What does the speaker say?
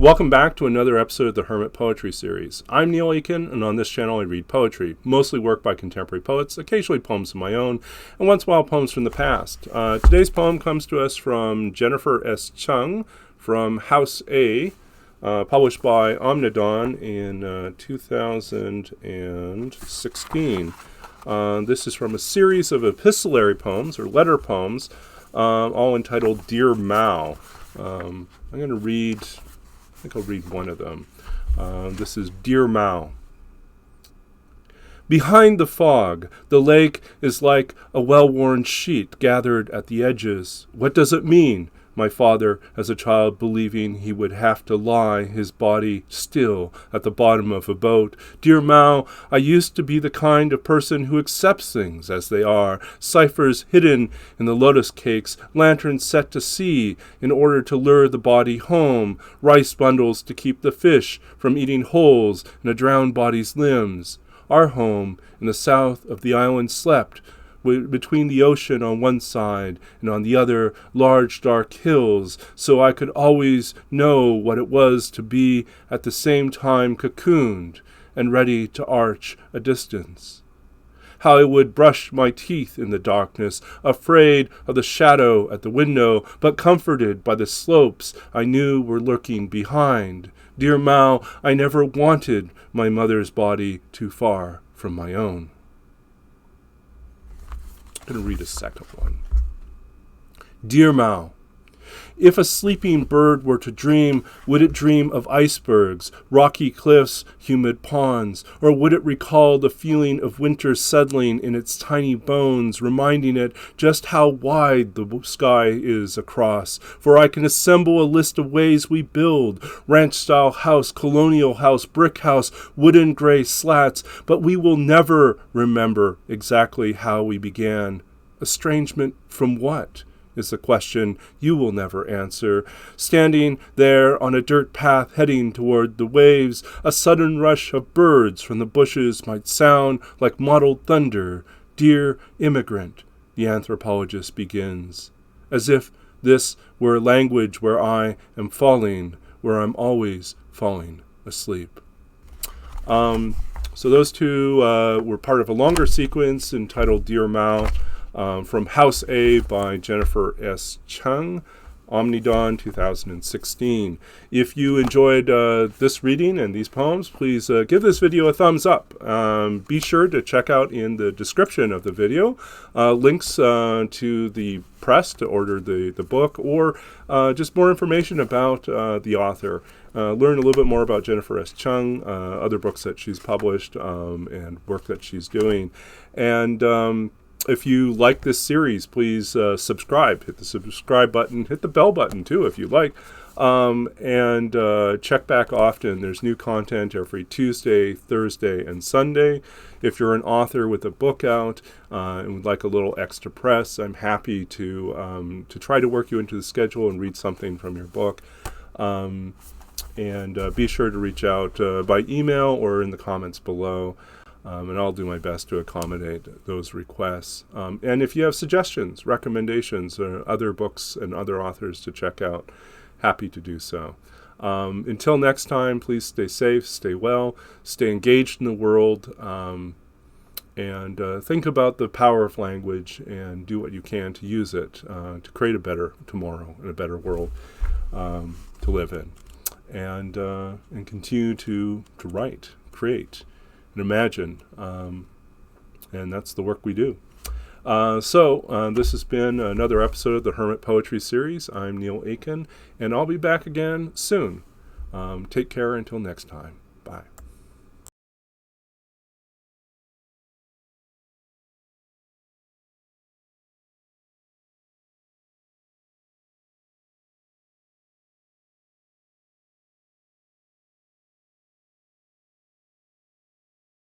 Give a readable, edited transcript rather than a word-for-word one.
Welcome back to another episode of the Hermit Poetry Series. I'm Neil Aitken, and on this channel I read poetry, mostly work by contemporary poets, occasionally poems of my own, and once in a while poems from the past. Today's poem comes to us from Jennifer S. Cheng from House A, published by Omnidawn in 2016. This is from a series of epistolary poems, or letter poems, all entitled Dear Mao. I'm going to read... I think I'll read one of them. This is Dear Mao. Behind the fog, the lake is like a well-worn sheet gathered at the edges. What does it mean? My father, as a child, believing he would have to lie his body still at the bottom of a boat. Dear Mao, I used to be the kind of person who accepts things as they are, ciphers hidden in the lotus cakes, lanterns set to sea in order to lure the body home, rice bundles to keep the fish from eating holes in a drowned body's limbs. Our home in the south of the island slept, between the ocean on one side and on the other large dark hills, so I could always know what it was to be at the same time cocooned and ready to arch a distance. How I would brush my teeth in the darkness, afraid of the shadow at the window, but comforted by the slopes I knew were lurking behind. Dear Mao, I never wanted my mother's body too far from my own. I'm going to read a second one. Dear Mao, if a sleeping bird were to dream, would it dream of icebergs, rocky cliffs, humid ponds, or would it recall the feeling of winter settling in its tiny bones, reminding it just how wide the sky is across? For I can assemble a list of ways we build, ranch-style house, colonial house, brick house, wooden gray slats, but we will never remember exactly how we began. Estrangement from what? Is the question you will never answer. Standing there on a dirt path heading toward the waves, a sudden rush of birds from the bushes might sound like mottled thunder. Dear immigrant, the anthropologist begins, as if this were a language where I am falling, where I'm always falling asleep. So those two were part of a longer sequence entitled Dear Mao. From House A by Jennifer S. Cheng, Omnidawn 2016. If you enjoyed this reading and these poems, please give this video a thumbs up. Be sure to check out in the description of the video links to the press to order the book, or just more information about the author. Learn a little bit more about Jennifer S. Cheng, other books that she's published, and work that she's doing. And if you like this series, please subscribe. Hit the subscribe button. Hit the bell button, too, if you like. And check back often. There's new content every Tuesday, Thursday, and Sunday. If you're an author with a book out and would like a little extra press, I'm happy to try to work you into the schedule and read something from your book. And be sure to reach out by email or in the comments below. And I'll do my best to accommodate those requests. And if you have suggestions, recommendations, or other books and other authors to check out, happy to do so. Until next time, please stay safe, stay well, stay engaged in the world, and think about the power of language and do what you can to use it to create a better tomorrow and a better world to live in. And continue to write, create, and imagine, and that's the work we do. So this has been another episode of the Hermit Poetry Series. I'm Neil Aitken, and I'll be back again soon. Take care until next time. Bye.